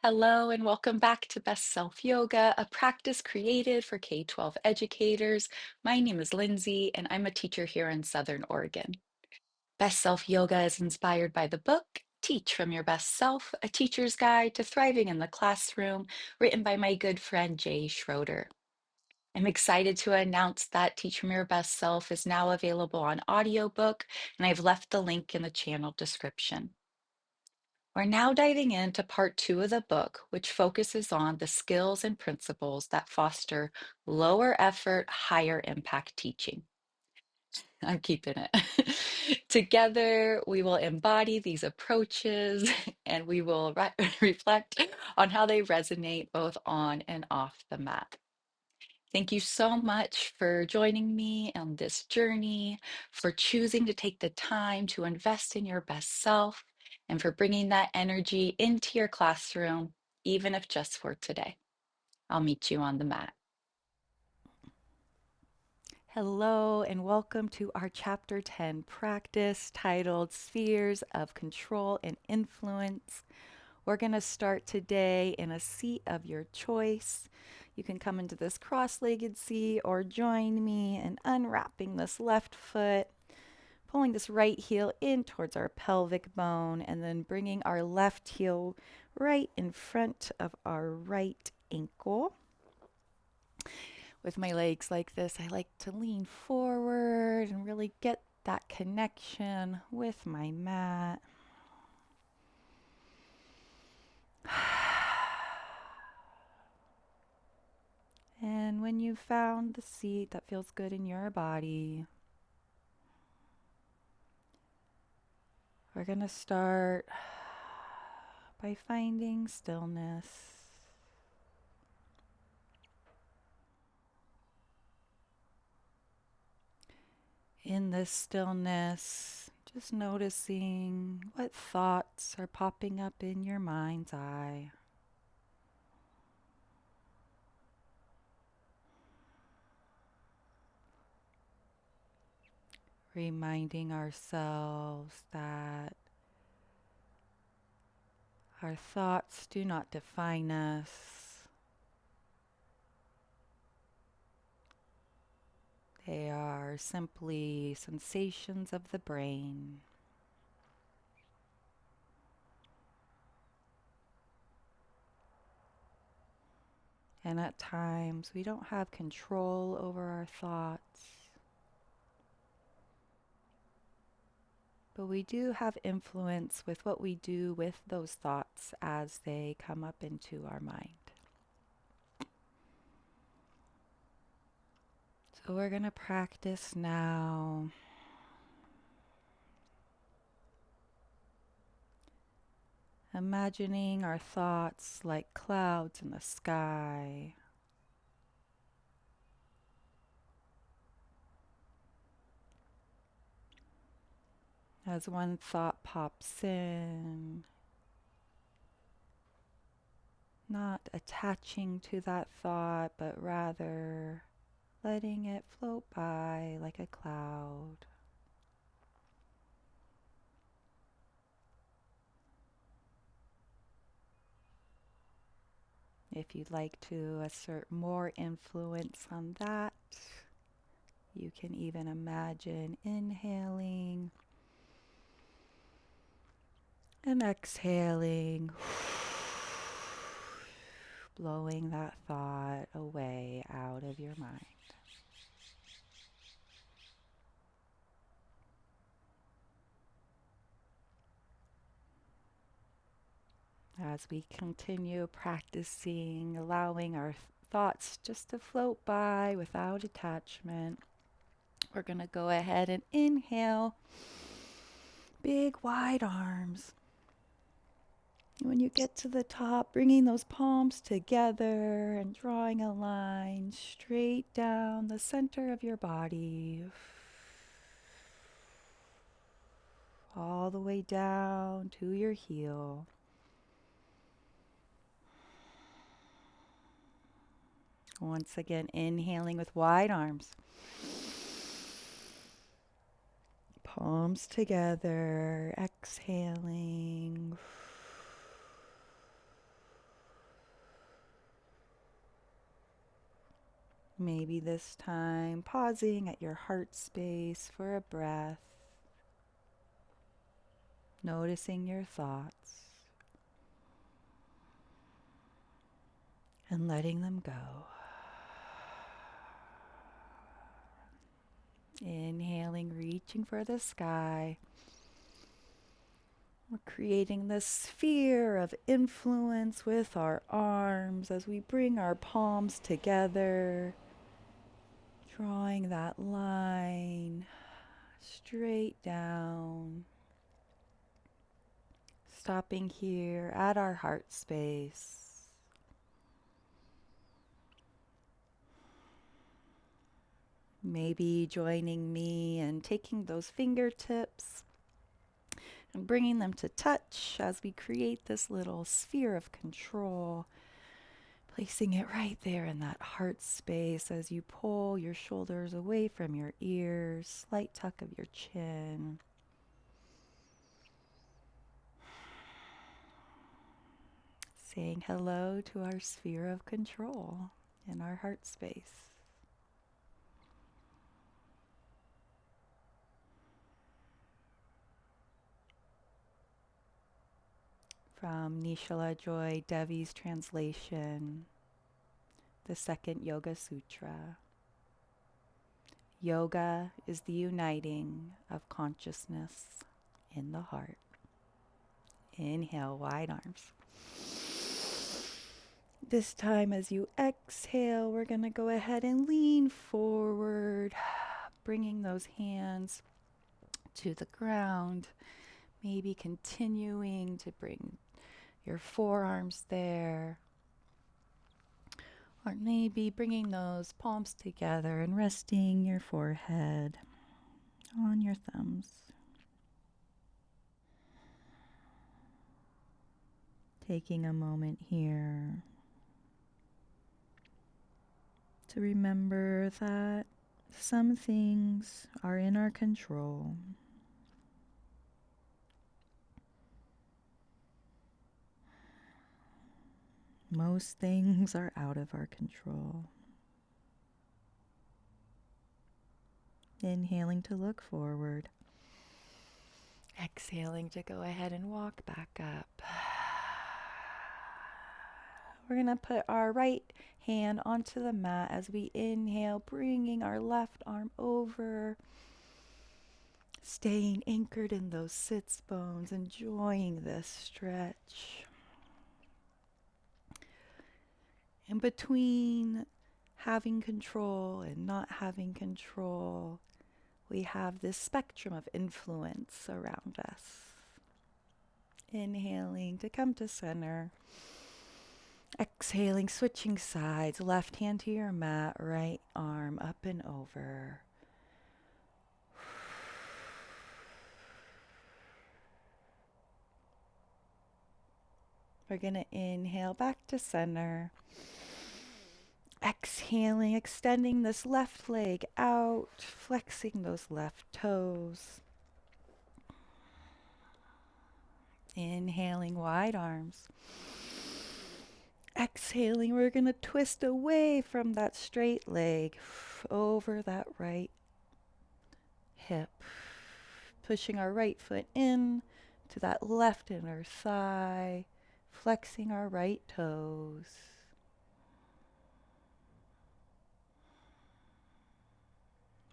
Hello and welcome back to Best Self Yoga, a practice created for K-12 educators. My name is Lindsay and I'm a teacher here in Southern Oregon. Best Self Yoga is inspired by the book Teach from Your Best Self, A Teacher's Guide to Thriving in the Classroom, written by my good friend Jay Schroeder. I'm excited to announce that Teach from Your Best Self is now available on audiobook, and I've left the link in the channel description. We're now diving into part two of the book, which focuses on the skills and principles that foster lower effort, higher impact teaching. I'm keeping it. Together, we will embody these approaches and we will reflect on how they resonate both on and off the mat. Thank you so much for joining me on this journey, for choosing to take the time to invest in your best self, and for bringing that energy into your classroom, even if just for today. I'll meet you on the mat. Hello, and welcome to our Chapter 10 practice titled Spheres of Control and Influence. We're going to start today in a seat of your choice. You can come into this cross-legged seat or join me in unwrapping this left foot, pulling this right heel in towards our pelvic bone, and then bringing our left heel right in front of our right ankle. With my legs like this, I like to lean forward and really get that connection with my mat. And when you've found the seat that feels good in your body, we're going to start by finding stillness. In this stillness, just noticing what thoughts are popping up in your mind's eye. Reminding ourselves that our thoughts do not define us. They are simply sensations of the brain. And at times, we don't have control over our thoughts. But we do have influence with what we do with those thoughts as they come up into our mind. So we're going to practice now. Imagining our thoughts like clouds in the sky. As one thought pops in, not attaching to that thought, but rather letting it float by like a cloud. If you'd like to assert more influence on that, you can even imagine inhaling and exhaling, blowing that thought away out of your mind. As we continue practicing, allowing our thoughts just to float by without attachment, we're going to go ahead and inhale, big wide arms. When you get to the top, bringing those palms together and drawing a line straight down the center of your body, all the way down to your heel. Once again, inhaling with wide arms. Palms together, exhaling. Maybe this time pausing at your heart space for a breath, noticing your thoughts and letting them go. Inhaling, reaching for the sky. We're creating this sphere of influence with our arms as we bring our palms together, drawing that line straight down, stopping here at our heart space. Maybe joining me and taking those fingertips and bringing them to touch as we create this little sphere of control, placing it right there in that heart space as you pull your shoulders away from your ears, slight tuck of your chin. Saying hello to our sphere of control in our heart space. From Nishala Joy Devi's translation, the second Yoga Sutra. Yoga is the uniting of consciousness in the heart. Inhale, wide arms. This time as you exhale, we're going to go ahead and lean forward, bringing those hands to the ground, maybe continuing to bring your forearms there, or maybe bringing those palms together and resting your forehead on your thumbs. Taking a moment here to remember that some things are in our control. Most things are out of our control. Inhaling to look forward. Exhaling to go ahead and walk back up. We're going to put our right hand onto the mat as we inhale, bringing our left arm over, staying anchored in those sits bones, enjoying this stretch. In between having control and not having control, we have this spectrum of influence around us. Inhaling to come to center. Exhaling, switching sides, left hand to your mat, right arm up and over. We're going to inhale back to center. Exhaling, extending this left leg out, flexing those left toes. Inhaling, wide arms. Exhaling, we're going to twist away from that straight leg, over that right hip. Pushing our right foot in to that left inner thigh, flexing our right toes.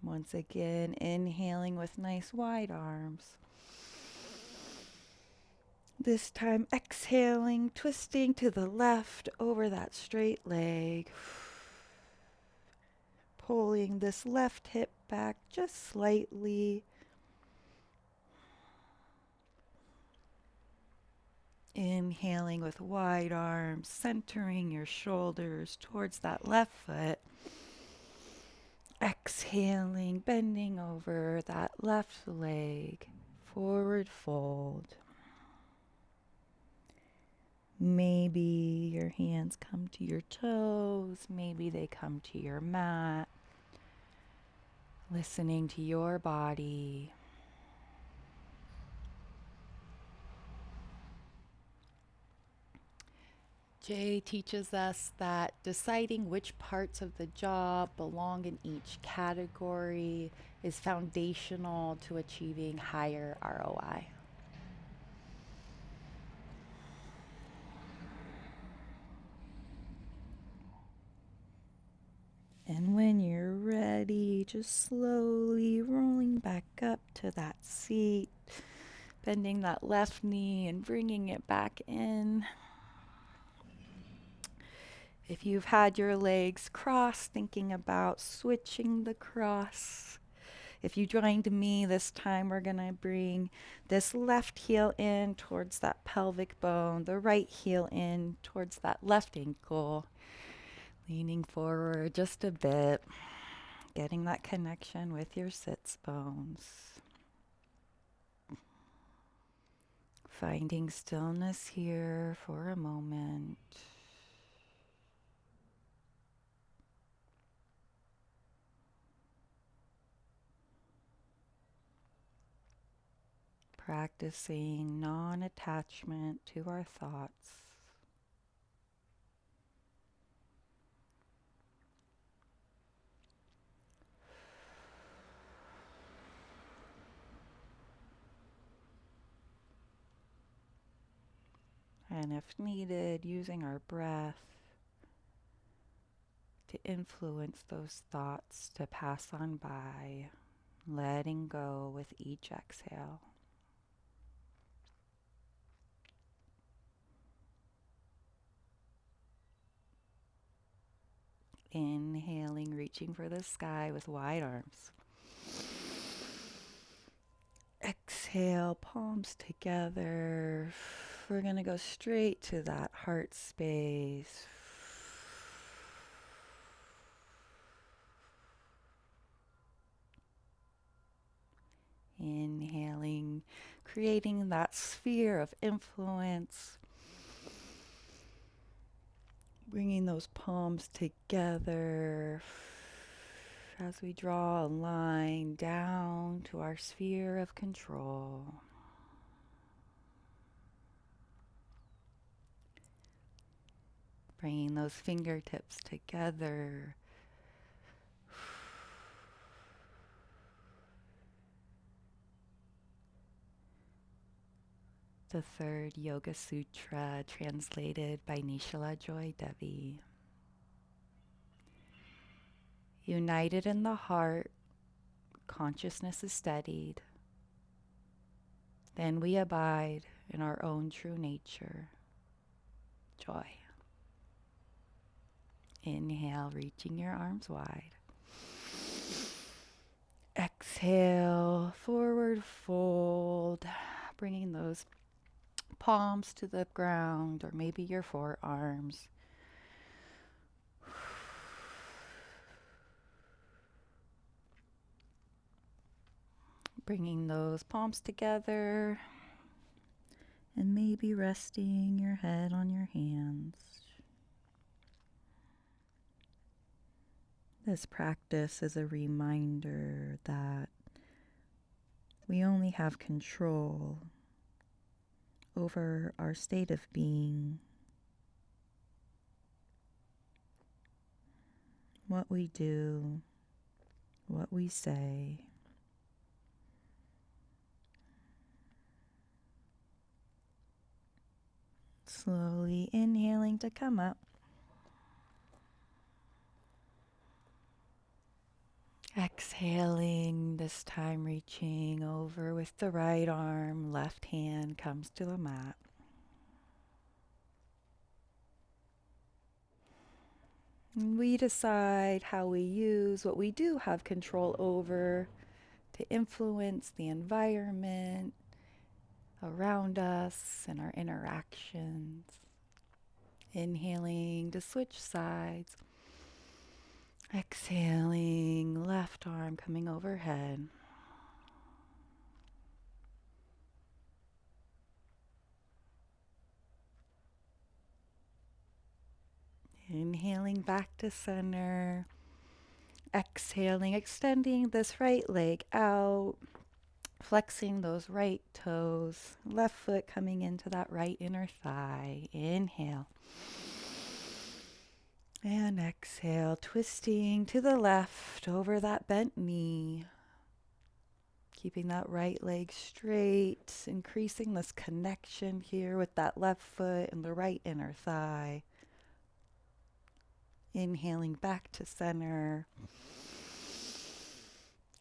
Once again, inhaling with nice wide arms. This time exhaling, twisting to the left over that straight leg. Pulling this left hip back just slightly. Inhaling with wide arms, centering your shoulders towards that left foot. Exhaling, bending over that left leg, forward fold. Maybe your hands come to your toes, maybe they come to your mat. Listening to your body. Jay teaches us that deciding which parts of the job belong in each category is foundational to achieving higher ROI. And when you're ready, just slowly rolling back up to that seat, bending that left knee and bringing it back in. If you've had your legs crossed, thinking about switching the cross. If you joined me this time, we're going to bring this left heel in towards that pelvic bone, the right heel in towards that left ankle. Leaning forward just a bit, getting that connection with your sits bones. Finding stillness here for a moment. Practicing non-attachment to our thoughts. And if needed, using our breath to influence those thoughts to pass on by, letting go with each exhale. Inhaling, reaching for the sky with wide arms. Exhale, palms together. We're going to go straight to that heart space. Inhaling, creating that sphere of influence. Bringing those palms together as we draw a line down to our sphere of control. Bringing those fingertips together. The third Yoga Sutra, translated by Nishala Joy Devi. United in the heart, consciousness is steadied. Then we abide in our own true nature, joy. Inhale, reaching your arms wide. Exhale, forward fold, bringing those palms to the ground or maybe your forearms. Bringing those palms together and maybe resting your head on your hands. This practice is a reminder that we only have control over our state of being, what we do, what we say. Slowly inhaling to come up. Exhaling, this time reaching over with the right arm, left hand comes to the mat. And we decide how we use what we do have control over to influence the environment around us and our interactions. Inhaling to switch sides. Exhaling, left arm coming overhead. Inhaling back to center. Exhaling, extending this right leg out. Flexing those right toes. Left foot coming into that right inner thigh. Inhale. And exhale, twisting to the left over that bent knee. Keeping that right leg straight, increasing this connection here with that left foot and the right inner thigh. Inhaling back to center.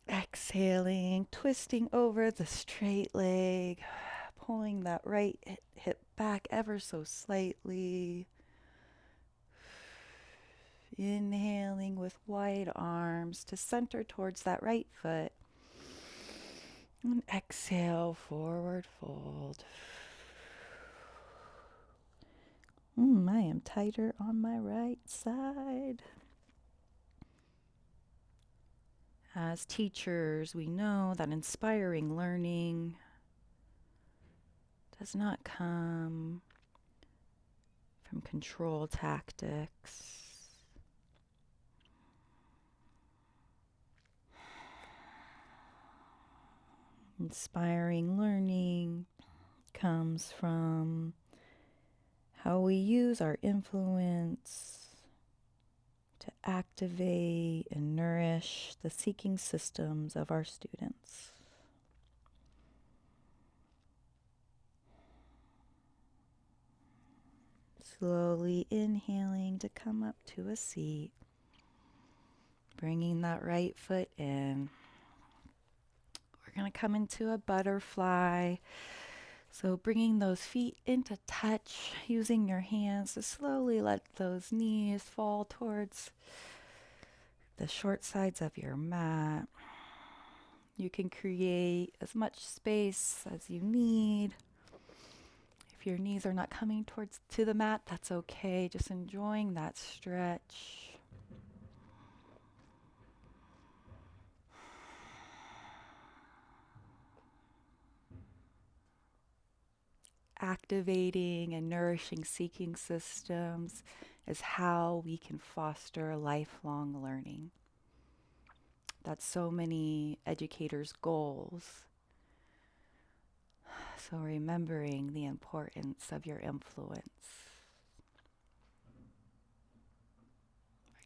Exhaling, twisting over the straight leg, pulling that right hip back ever so slightly. Inhaling with wide arms to center towards that right foot. And exhale, forward fold. I am tighter on my right side. As teachers, we know that inspiring learning does not come from control tactics. Inspiring learning comes from how we use our influence to activate and nourish the seeking systems of our students. Slowly inhaling to come up to a seat, bringing that right foot in. We're going to come into a butterfly. So bringing those feet into touch, using your hands to slowly let those knees fall towards the short sides of your mat. You can create as much space as you need. If your knees are not coming towards to the mat, that's okay. Just enjoying that stretch. Activating and nourishing seeking systems is how we can foster lifelong learning. That's so many educators' goals. So remembering the importance of your influence.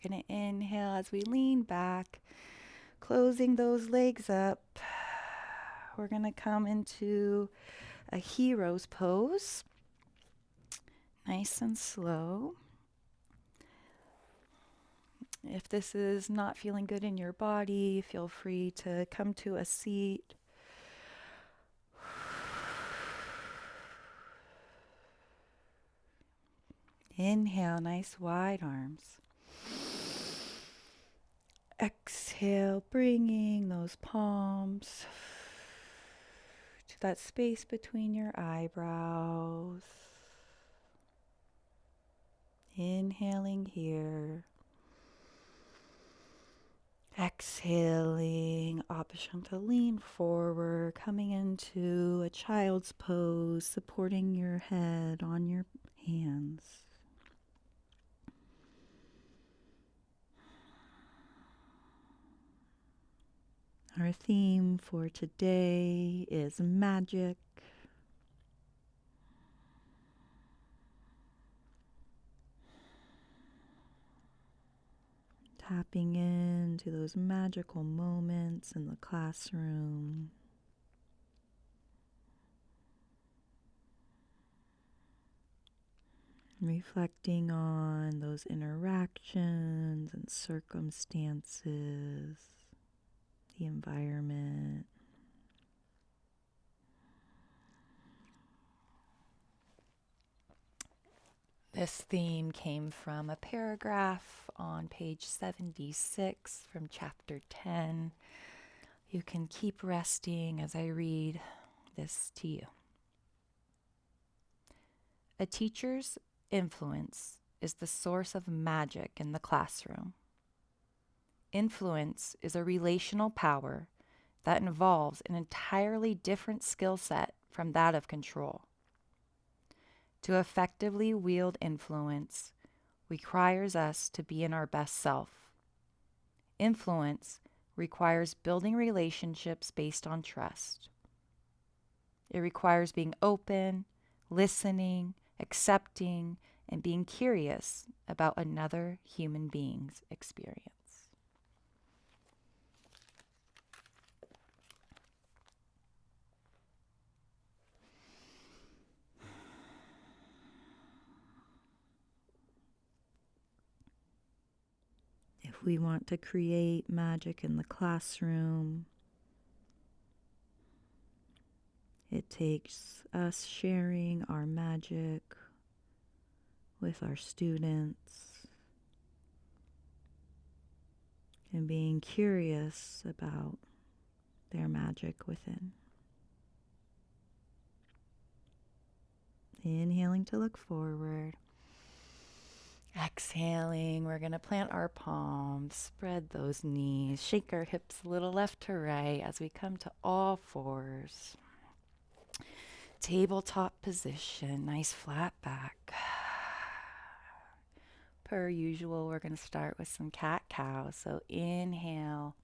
We're going to inhale as we lean back, closing those legs up. We're going to come into a hero's pose, nice and slow. If this is not feeling good in your body, feel free to come to a seat. Inhale, nice wide arms. Exhale, bringing those palms to that space between your eyebrows. Inhaling here. Exhaling, option to lean forward, coming into a child's pose, supporting your head on your hands. Our theme for today is magic. Tapping into those magical moments in the classroom. Reflecting on those interactions and circumstances, the environment. This theme came from a paragraph on page 76 from chapter 10. You can keep resting as I read this to you. A teacher's influence is the source of magic in the classroom. Influence is a relational power that involves an entirely different skill set from that of control. To effectively wield influence requires us to be in our best self. Influence requires building relationships based on trust. It requires being open, listening, accepting, and being curious about another human being's experience. If we want to create magic in the classroom, it takes us sharing our magic with our students and being curious about their magic within. Inhaling to look forward. Exhaling, we're going to plant our palms, spread those knees, shake our hips a little left to right as we come to all fours. Tabletop position, nice flat back. Per usual, we're going to start with some cat-cow. So inhale,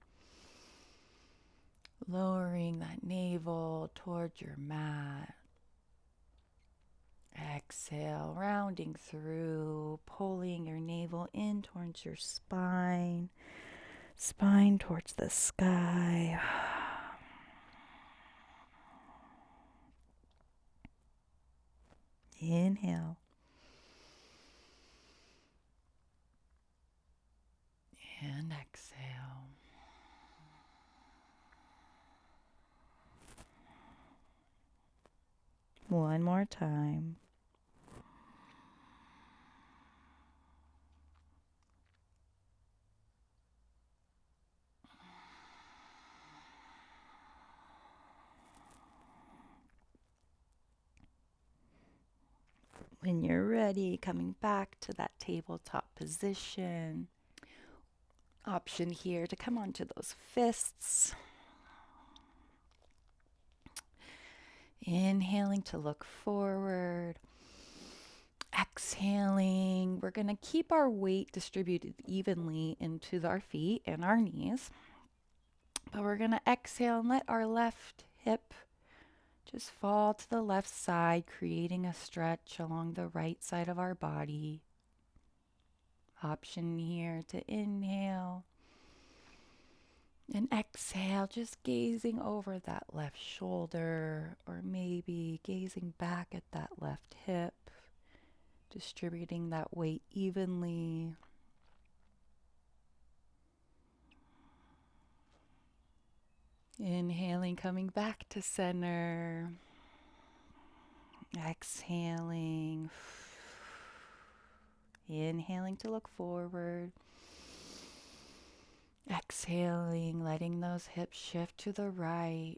lowering that navel towards your mat. Exhale, rounding through, pulling your navel in towards your spine, spine towards the sky. Inhale. And exhale. One more time. When you're ready, coming back to that tabletop position. Option here to come onto those fists. Inhaling to look forward. Exhaling, we're going to keep our weight distributed evenly into our feet and our knees. But we're going to exhale and let our left hip just fall to the left side, creating a stretch along the right side of our body. Option here to inhale and exhale, just gazing over that left shoulder, or maybe gazing back at that left hip, distributing that weight evenly. Inhaling, coming back to center. Exhaling. Inhaling to look forward. Exhaling, letting those hips shift to the right.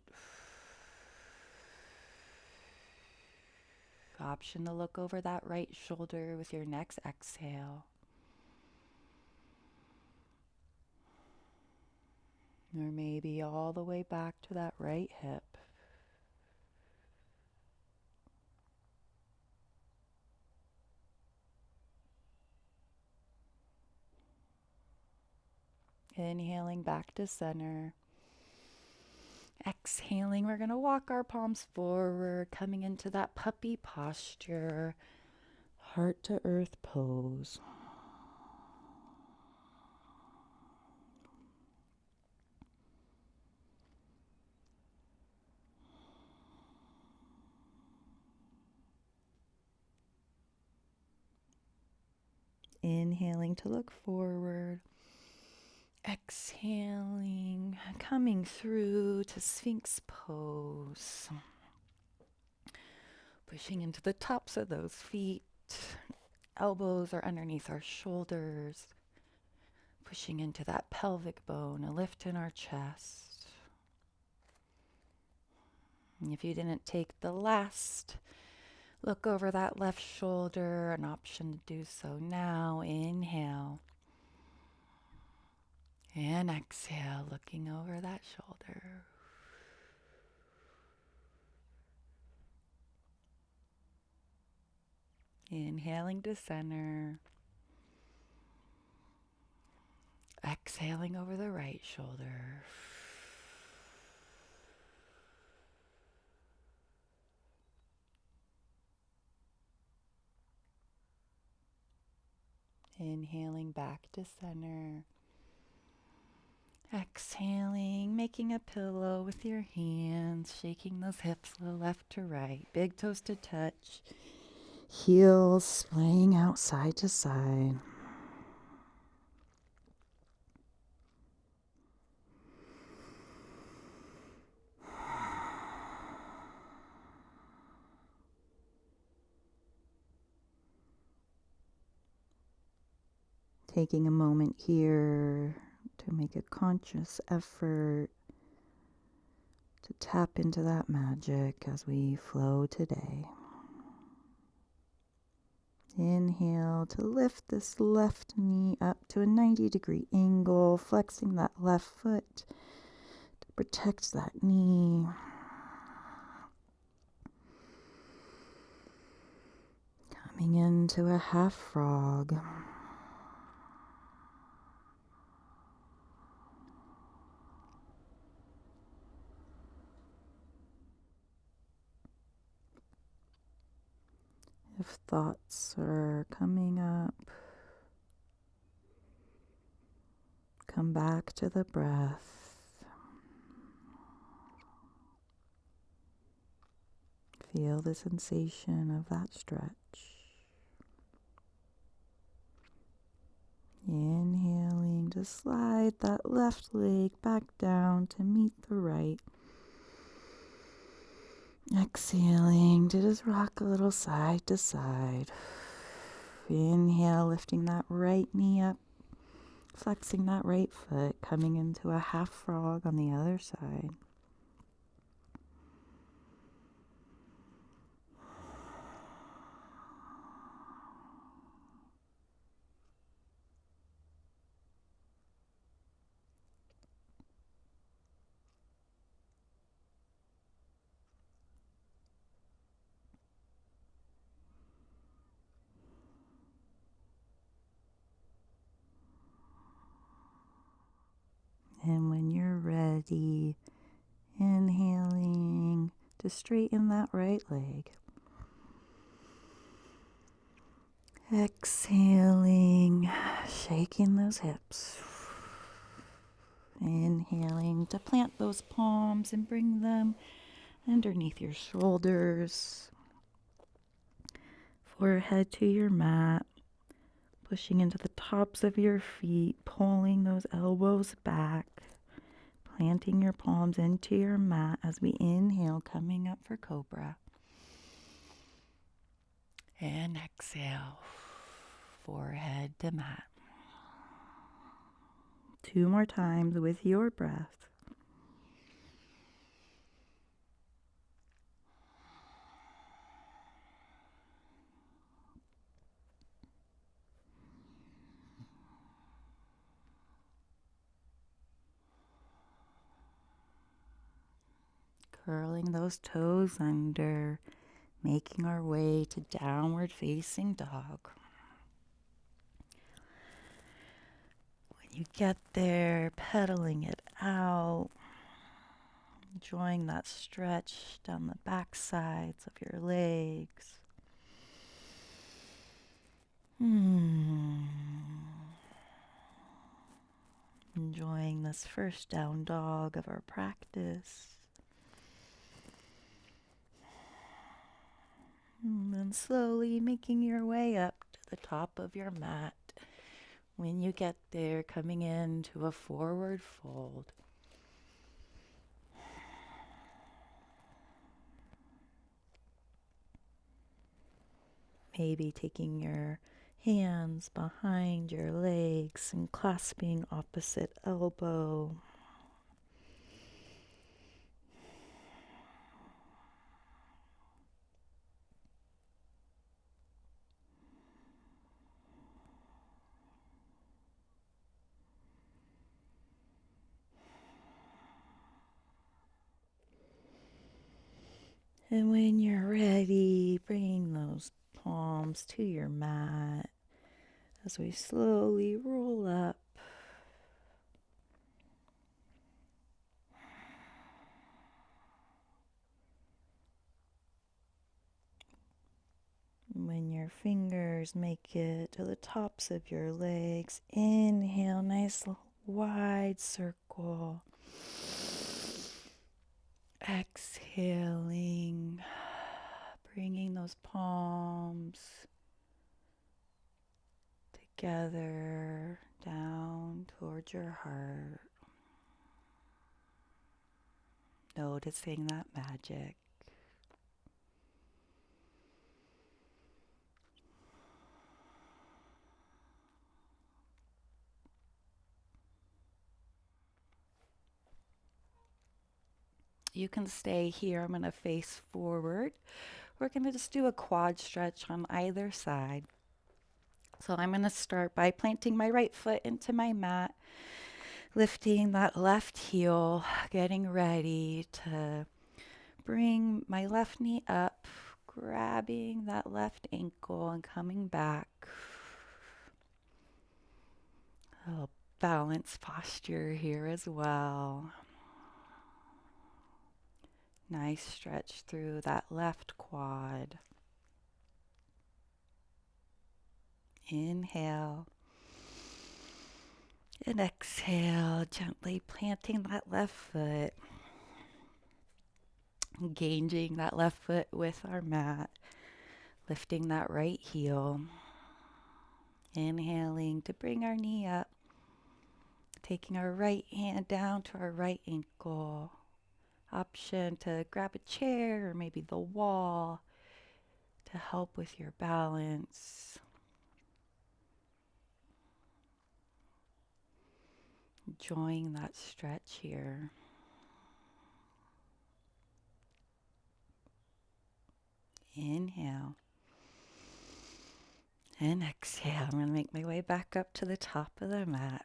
Option to look over that right shoulder with your next exhale. Or maybe all the way back to that right hip. Inhaling back to center. Exhaling, we're going to walk our palms forward, coming into that puppy posture, heart to earth pose. Inhaling to look forward. Exhaling, coming through to Sphinx pose. Pushing into the tops of those feet. Elbows are underneath our shoulders. Pushing into that pelvic bone, a lift in our chest. And if you didn't take the last look over that left shoulder, an option to do so now. Inhale. And exhale, looking over that shoulder. Inhaling to center. Exhaling over the right shoulder. Inhaling back to center. Exhaling, making a pillow with your hands, shaking those hips left to right, big toes to touch, heels splaying out side to side. Taking a moment here to make a conscious effort to tap into that magic as we flow today. Inhale to lift this left knee up to a 90-degree angle, flexing that left foot to protect that knee. Coming into a half frog. If thoughts are coming up, come back to the breath. Feel the sensation of that stretch. Inhaling to slide that left leg back down to meet the right. Exhaling to just rock a little side to side. Inhale, lifting that right knee up, flexing that right foot, coming into a half frog on the other side. And when you're ready, inhaling to straighten that right leg. Exhaling, shaking those hips. Inhaling to plant those palms and bring them underneath your shoulders. Forehead to your mat. Pushing into the tops of your feet, pulling those elbows back. Planting your palms into your mat as we inhale, coming up for cobra. And exhale, forehead to mat. 2 more times with your breath. Curling those toes under, making our way to downward facing dog. When you get there, pedaling it out, enjoying that stretch down the back sides of your legs. Enjoying this first down dog of our practice. And then slowly making your way up to the top of your mat. When you get there, coming into a forward fold. Maybe taking your hands behind your legs and clasping opposite elbow. And when you're ready, bringing those palms to your mat as we slowly roll up. When your fingers fingers make it to the tops of your legs. Inhale, nice wide circle. Exhaling, bringing those palms together down towards your heart. Noticing that magic. You can stay here. I'm going to face forward. We're going to just do a quad stretch on either side. So I'm going to start by planting my right foot into my mat, lifting that left heel, getting ready to bring my left knee up, grabbing that left ankle and coming back. A little balance posture here as well. Nice stretch through that left quad. Inhale and exhale, gently planting that left foot, engaging that left foot with our mat, lifting that right heel. Inhaling to bring our knee up, taking our right hand down to our right ankle. Option to grab a chair or maybe the wall to help with your balance. Enjoying that stretch here. Inhale and exhale. I'm going to make my way back up to the top of the mat.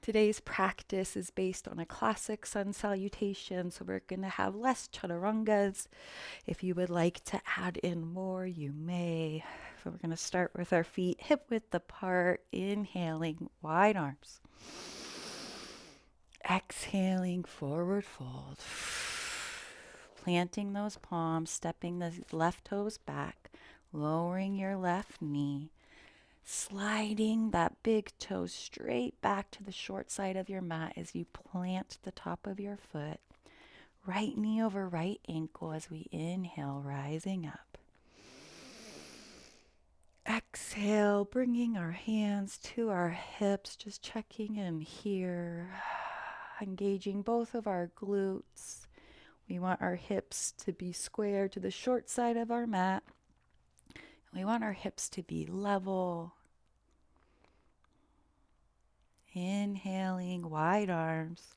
Today's practice is based on a classic sun salutation, so we're going to have less chaturangas. If you would like to add in more, you may. So we're going to start with our feet hip width apart, inhaling wide arms. Exhaling, forward fold. Planting those palms, stepping the left toes back, lowering your left knee. Sliding that big toe straight back to the short side of your mat as you plant the top of your foot. Right knee over right ankle as we inhale, rising up. Exhale, bringing our hands to our hips, just checking in here. Engaging both of our glutes. We want our hips to be square to the short side of our mat. We want our hips to be level. Inhaling, wide arms.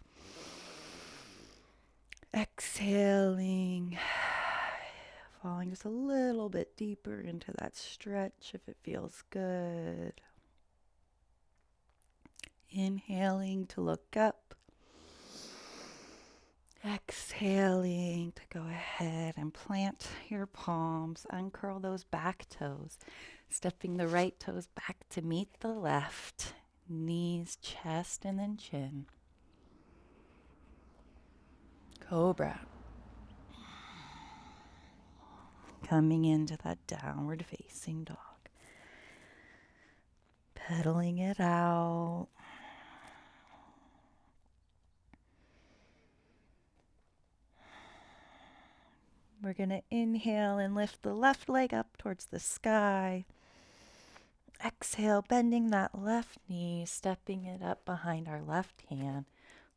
Exhaling, falling just a little bit deeper into that stretch if it feels good. Inhaling to look up. Exhaling to go ahead and plant your palms, uncurl those back toes, stepping the right toes back to meet the left, knees, chest, and then chin. Cobra. Coming into that downward facing dog. Pedaling it out. We're going to inhale and lift the left leg up towards the sky. Exhale, bending that left knee, stepping it up behind our left hand,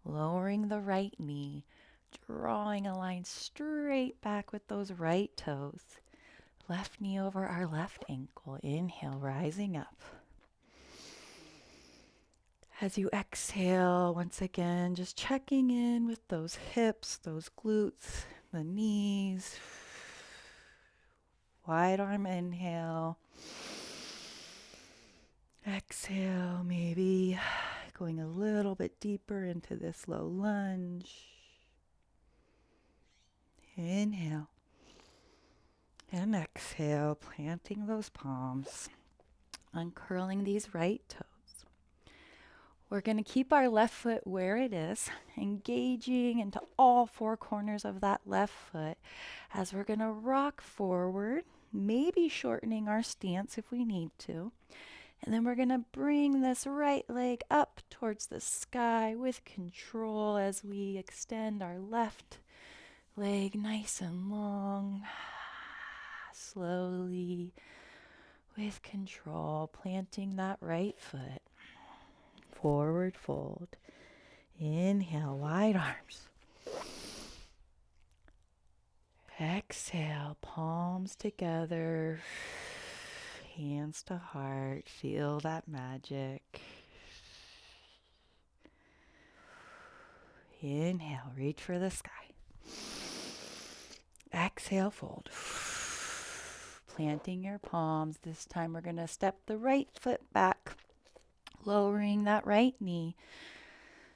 lowering the right knee, drawing a line straight back with those right toes. Left knee over our left ankle. Inhale, rising up. As you exhale, once again, just checking in with those hips, those glutes, the knees. Wide arm inhale. Exhale, maybe going a little bit deeper into this low lunge. Inhale. And exhale, planting those palms, uncurling these right toes. We're going to keep our left foot where it is, engaging into all four corners of that left foot as we're going to rock forward, maybe shortening our stance if we need to. And then we're going to bring this right leg up towards the sky with control as we extend our left leg nice and long. Slowly, with control, planting that right foot. Forward fold. Inhale, wide arms. Exhale, palms together, hands to heart. Feel that magic. Inhale, reach for the sky. Exhale, fold. Planting your palms. This time we're going to step the right foot back, lowering that right knee,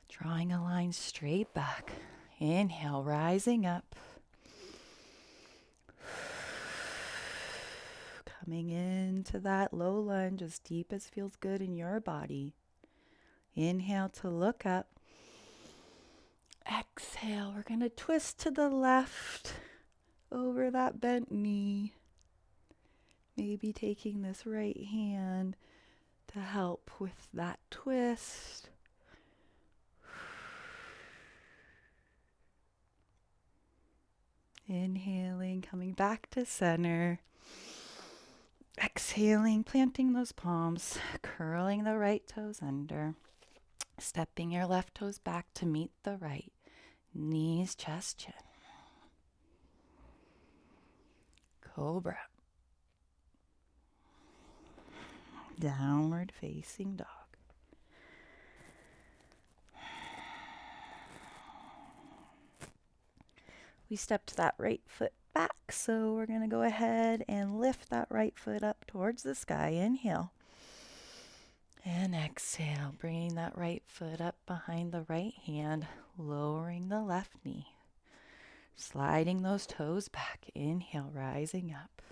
drawing a line straight back. Inhale, rising up. Coming into that low lunge as deep as feels good in your body. Inhale to look up. Exhale, we're going to twist to the left over that bent knee. Maybe taking this right hand to help with that twist. Inhaling, coming back to center. Exhaling, planting those palms, curling the right toes under. Stepping your left toes back to meet the right. Knees, chest, chin. Cobra. Downward facing dog. We stepped that right foot back, so we're going to go ahead and lift that right foot up towards the sky. Inhale. And exhale, bringing that right foot up behind the right hand, lowering the left knee. Sliding those toes back. Inhale, rising up.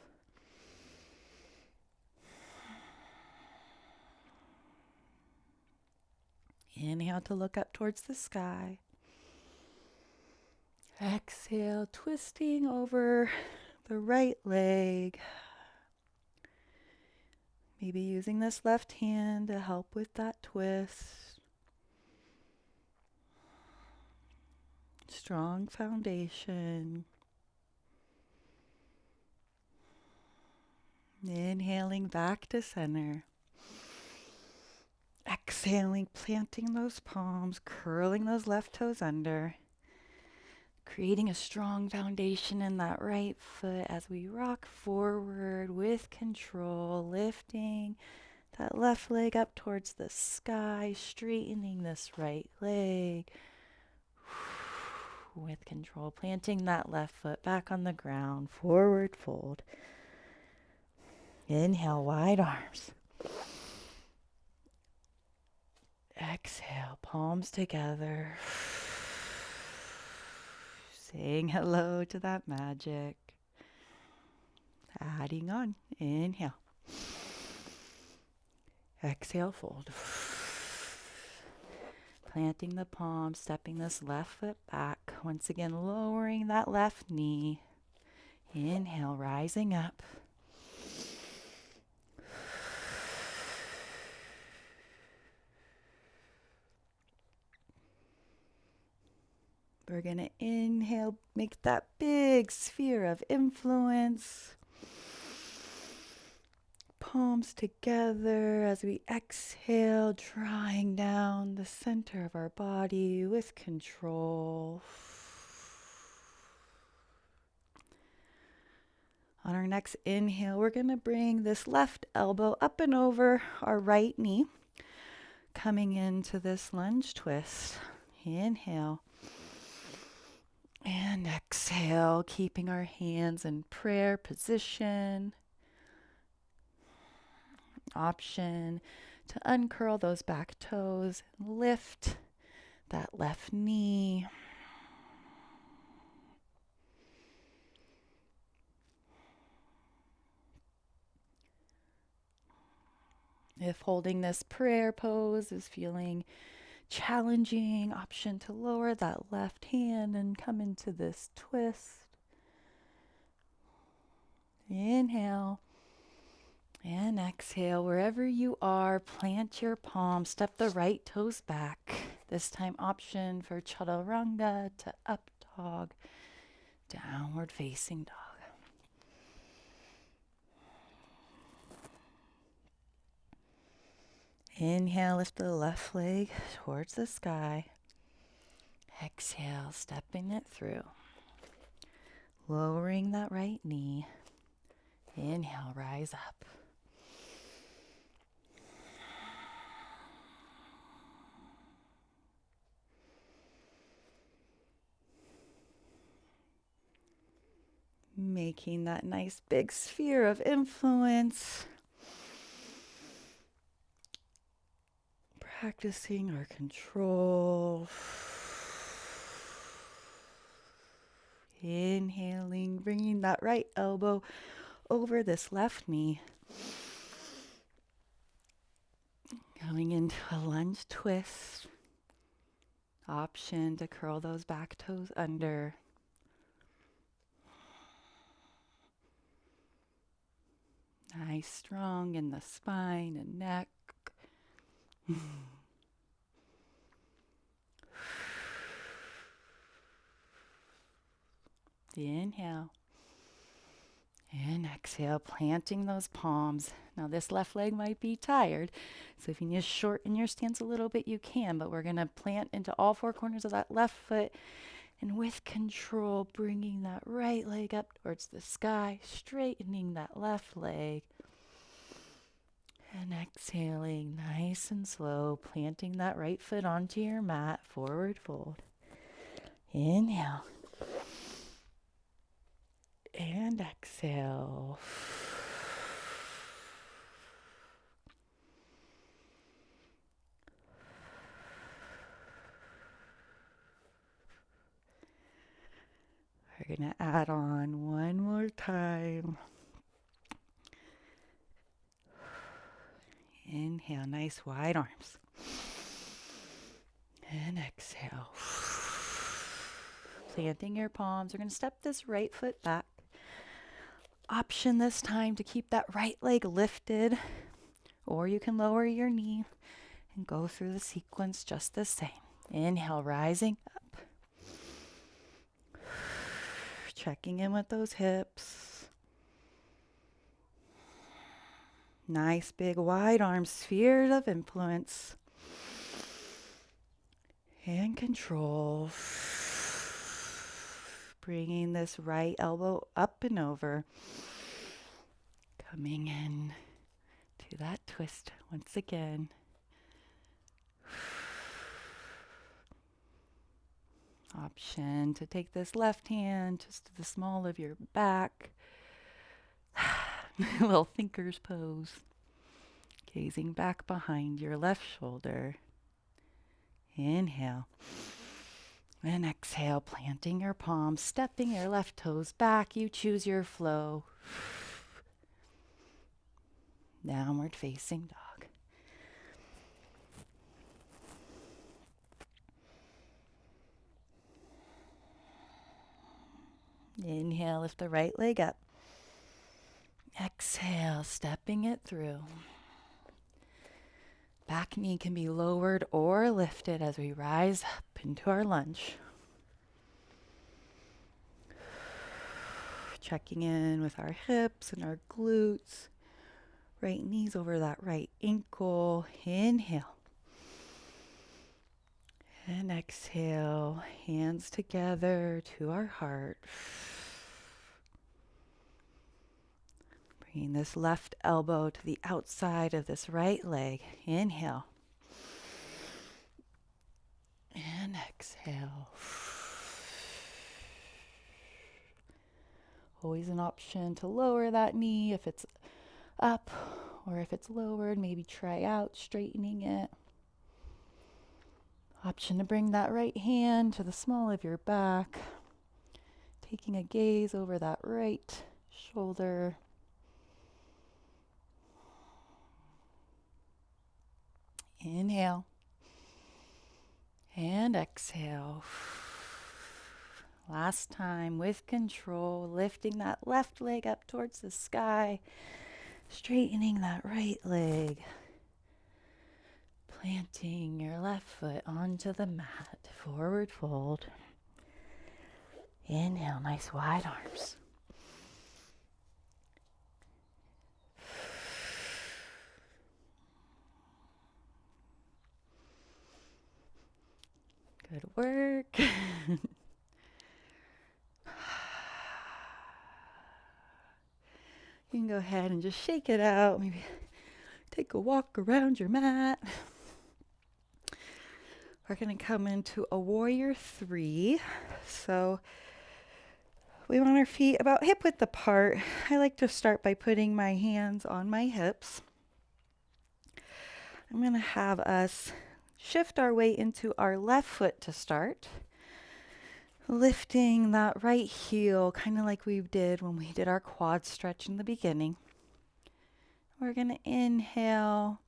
Inhale to look up towards the sky. Exhale, twisting over the right leg. Maybe using this left hand to help with that twist. Strong foundation. Inhaling back to center. Exhaling, planting those palms, curling those left toes under. Creating a strong foundation in that right foot as we rock forward with control, lifting that left leg up towards the sky, straightening this right leg with control, planting that left foot back on the ground, forward fold. Inhale, wide arms. Exhale, palms together. Saying hello to that magic. Adding on. Inhale. Exhale, fold. Planting the palm, stepping this left foot back. Once again, lowering that left knee. Inhale, rising up. We're going to inhale, make that big sphere of influence. Palms together as we exhale, drawing down the center of our body with control. On our next inhale, we're going to bring this left elbow up and over our right knee, coming into this lunge twist. Inhale. And exhale, keeping our hands in prayer position. Option to uncurl those back toes, lift that left knee. If holding this prayer pose is feeling challenging, option to lower that left hand and come into this twist. Inhale and exhale. Wherever you are, plant your palms, step the right toes back. This time option for chaturanga to up dog, downward facing dog. Inhale, lift the left leg towards the sky. Exhale, stepping it through. Lowering that right knee. Inhale, rise up. Making that nice big sphere of influence. Practicing our control. Inhaling, bringing that right elbow over this left knee. Going into a lunge twist. Option to curl those back toes under. Nice, strong in the spine and neck. Inhale. And exhale, planting those palms. Now this left leg might be tired, so if you need to shorten your stance a little bit, you can, but we're gonna plant into all four corners of that left foot, and with control, bringing that right leg up towards the sky, straightening that left leg. And exhaling, nice and slow, planting that right foot onto your mat, forward fold. Inhale. And exhale. We're going to add on one more time. Inhale, nice wide arms. And exhale. Planting your palms. We're going to step this right foot back. Option this time to keep that right leg lifted, or you can lower your knee and go through the sequence just the same. Inhale, rising up. Checking in with those hips. Nice big wide arms, spheres of influence. And control. Bringing this right elbow up and over. Coming in to that twist once again. Option to take this left hand just to the small of your back. Little thinker's pose. Gazing back behind your left shoulder. Inhale. And exhale, planting your palms, stepping your left toes back. You choose your flow. Downward facing dog. Inhale, lift the right leg up. Exhale, stepping it through. Back knee can be lowered or lifted as we rise up into our lunge. Checking in with our hips and our glutes. Right knees over that right ankle. Inhale. And exhale, hands together to our heart. Bringing this left elbow to the outside of this right leg. Inhale. And exhale. Always an option to lower that knee if it's up, or if it's lowered, maybe try out straightening it. Option to bring that right hand to the small of your back. Taking a gaze over that right shoulder. Inhale. And exhale. Last time with control, lifting that left leg up towards the sky, straightening that right leg, planting your left foot onto the mat, forward fold. Inhale, nice wide arms. Good work. You can go ahead and just shake it out. Maybe take a walk around your mat. We're going to come into a warrior 3. So we want our feet about hip width apart. I like to start by putting my hands on my hips. I'm going to have us shift our weight into our left foot to start. Lifting that right heel, kind of like we did when we did our quad stretch in the beginning. We're going to inhale.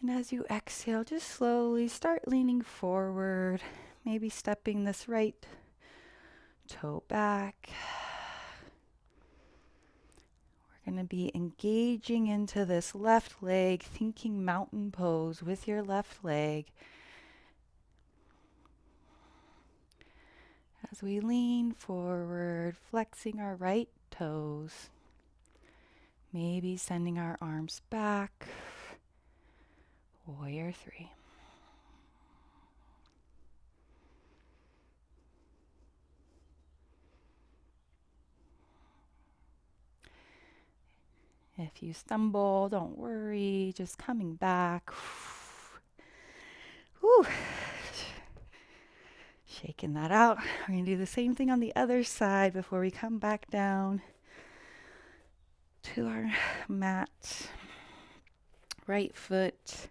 And as you exhale, just slowly start leaning forward, maybe stepping this right toe back. We're going to be engaging into this left leg, thinking mountain pose with your left leg. As we lean forward, flexing our right toes, maybe sending our arms back. Warrior 3. If you stumble, don't worry, just coming back. Whew. Shaking that out. We're going to do the same thing on the other side before we come back down to our mat. Right foot,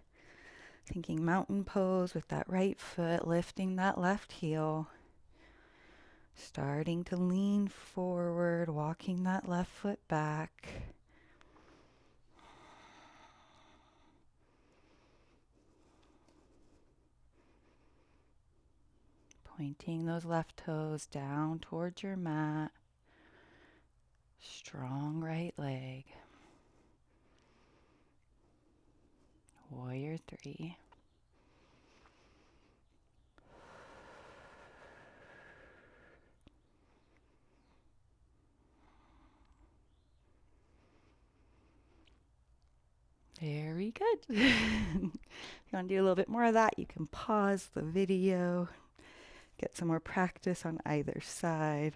thinking mountain pose with that right foot, lifting that left heel. Starting to lean forward, walking that left foot back. Pointing those left toes down towards your mat. Strong right leg. Warrior 3. Very good. If you want to do a little bit more of that, you can pause the video, get some more practice on either side.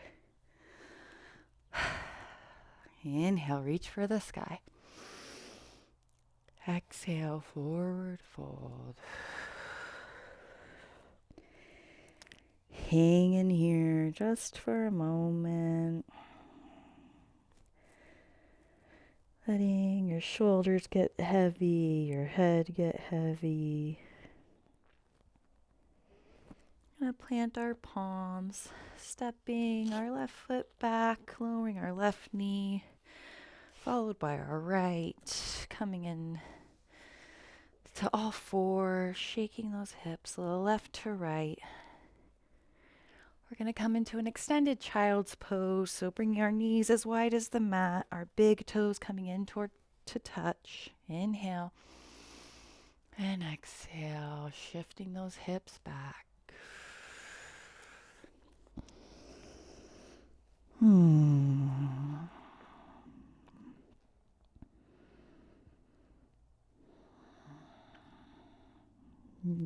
Inhale, reach for the sky. Exhale, forward fold. Hang in here just for a moment. Letting your shoulders get heavy, your head get heavy. Gonna plant our palms, stepping our left foot back, lowering our left knee, followed by our right, coming in to all four, shaking those hips, a little left to right. We're going to come into an extended child's pose, so bringing our knees as wide as the mat, our big toes coming in toward to touch. Inhale and exhale, shifting those hips back.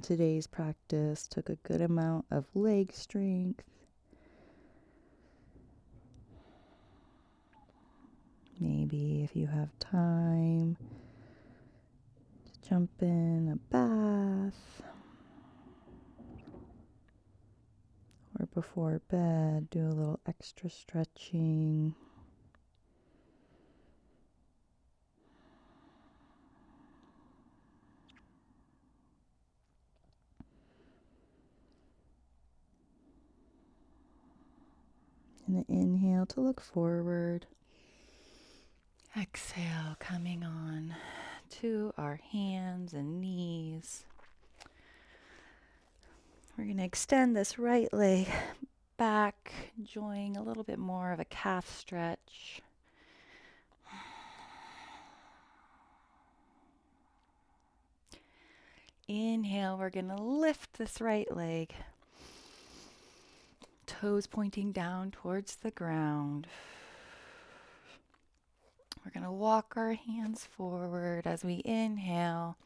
Today's practice took a good amount of leg strength. Maybe if you have time, jump in a bath, or before bed, do a little extra stretching. And an inhale to look forward. Exhale, coming on to our hands and knees. We're going to extend this right leg back, enjoying a little bit more of a calf stretch. Inhale, we're going to lift this right leg, toes pointing down towards the ground. We're going to walk our hands forward as we inhale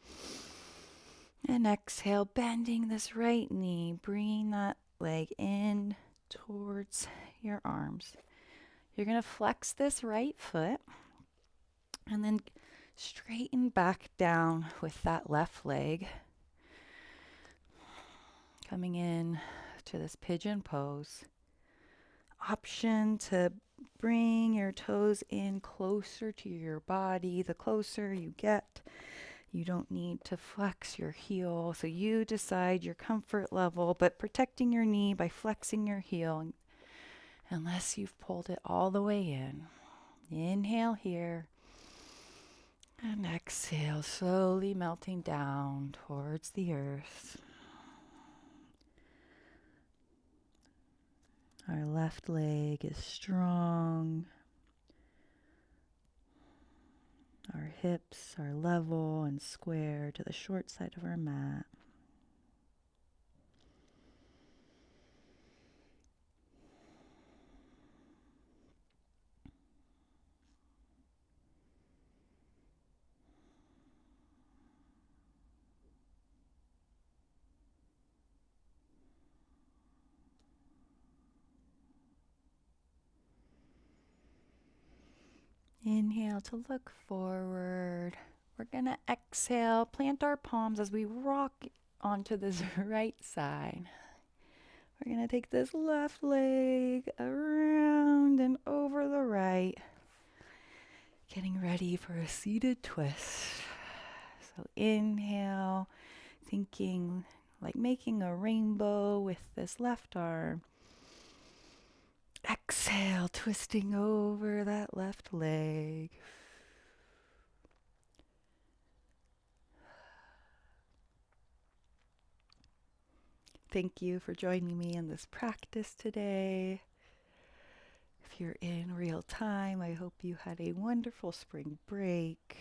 and exhale, bending this right knee, bringing that leg in towards your arms. You're going to flex this right foot and then straighten back down with that left leg. Coming in to this pigeon pose. Option to bring your toes in closer to your body. The closer you get, you don't need to flex your heel. So you decide your comfort level, but protecting your knee by flexing your heel unless you've pulled it all the way in. Inhale here. And exhale, slowly melting down towards the earth. Our left leg is strong. Our hips are level and square to the short side of our mat. Inhale to look forward. We're going to exhale, plant our palms as we rock onto this right side. We're going to take this left leg around and over the right. Getting ready for a seated twist. So inhale, thinking like making a rainbow with this left arm. Exhale, twisting over that left leg. Thank you for joining me in this practice today. If you're in real time, I hope you had a wonderful spring break.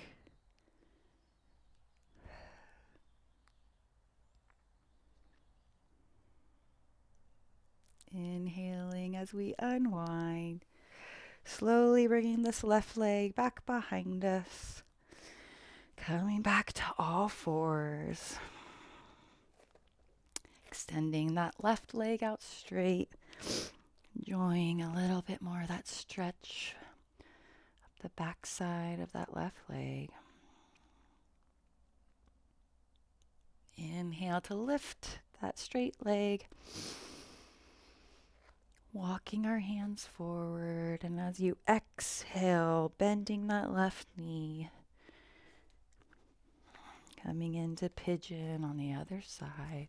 Inhaling as we unwind. Slowly bringing this left leg back behind us. Coming back to all fours. Extending that left leg out straight. Enjoying a little bit more of that stretch up the back side of that left leg. Inhale to lift that straight leg. Walking our hands forward, and as you exhale, bending that left knee. Coming into pigeon on the other side.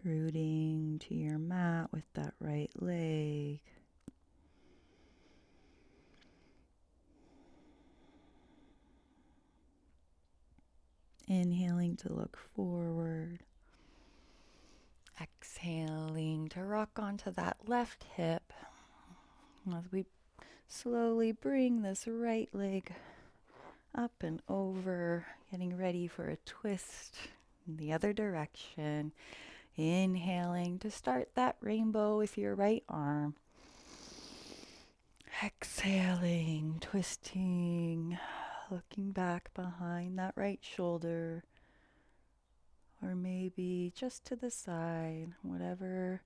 Rooting to your mat with that right leg. Inhaling to look forward. Exhaling to rock onto that left hip. As we slowly bring this right leg up and over, getting ready for a twist in the other direction. Inhaling to start that rainbow with your right arm. Exhaling, twisting, looking back behind that right shoulder, or maybe just to the side, whatever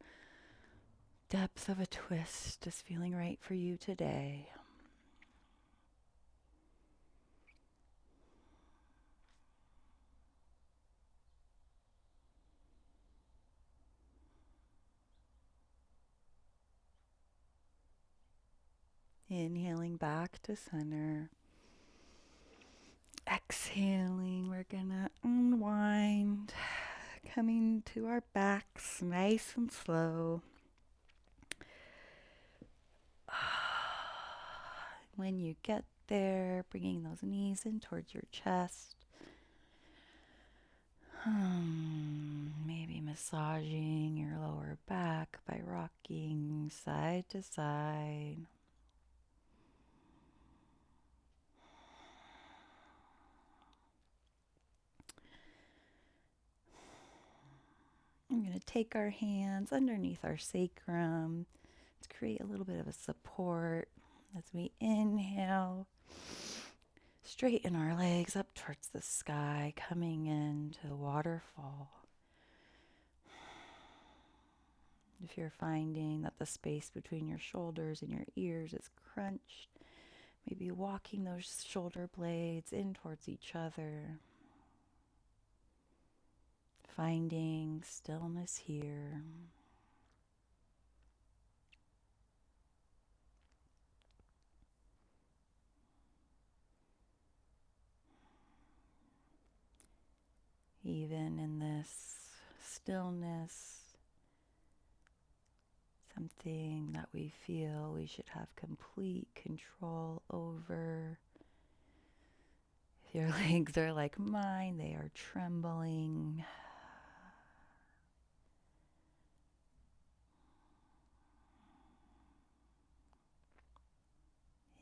depth of a twist is feeling right for you today. Inhaling back to center. exhaling, we're gonna unwind, coming to our backs nice and slow. When you get there, bringing those knees in towards your chest. Maybe massaging your lower back by rocking side to side. I'm going to take our hands underneath our sacrum to create a little bit of a support as we inhale. Straighten our legs up towards the sky, coming into the waterfall. If you're finding that the space between your shoulders and your ears is crunched, maybe walking those shoulder blades in towards each other. Finding stillness here. Even in this stillness, something that we feel we should have complete control over. If your legs are like mine, they are trembling.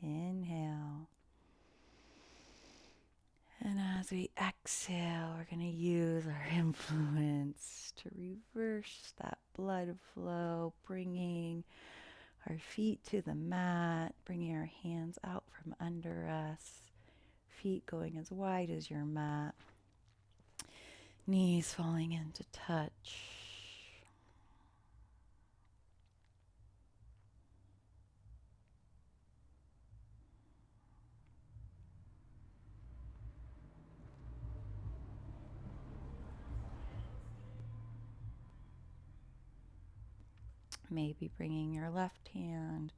Inhale. And as we exhale, we're going to use our influence to reverse that blood flow, bringing our feet to the mat, bringing our hands out from under us, feet going as wide as your mat, knees falling into touch. Maybe bringing your left hand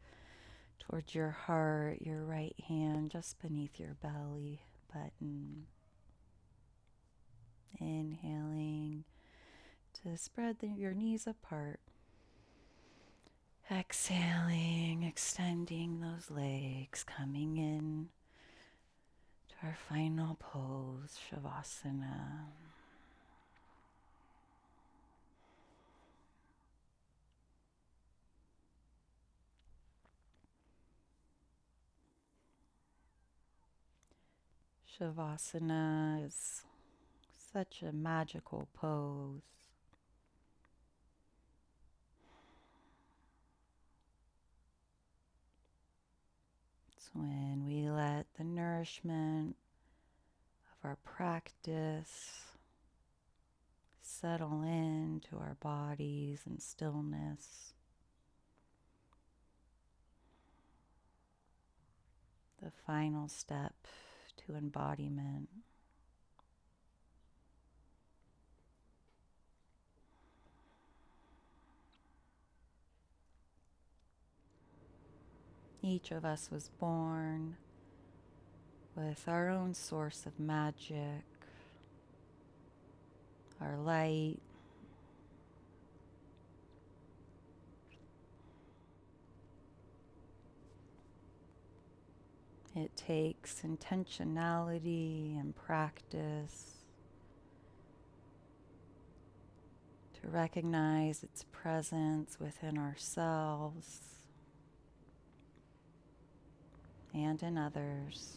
towards your heart, your right hand just beneath your belly button. Inhaling to spread your knees apart. Exhaling, extending those legs, coming in to our final pose, Shavasana. Shavasana is such a magical pose. It's when we let the nourishment of our practice settle into our bodies in stillness. The final step to embodiment. Each of us was born with our own source of magic, our light. It takes intentionality and practice to recognize its presence within ourselves and in others.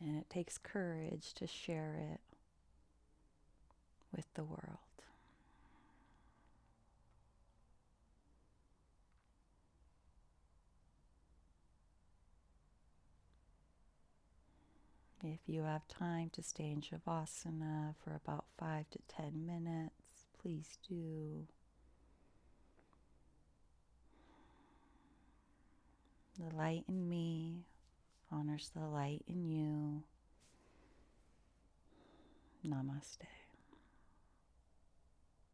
And it takes courage to share it with the world. If you have time to stay in Shavasana for about 5 to 10 minutes, please do. The light in me honors the light in you. Namaste.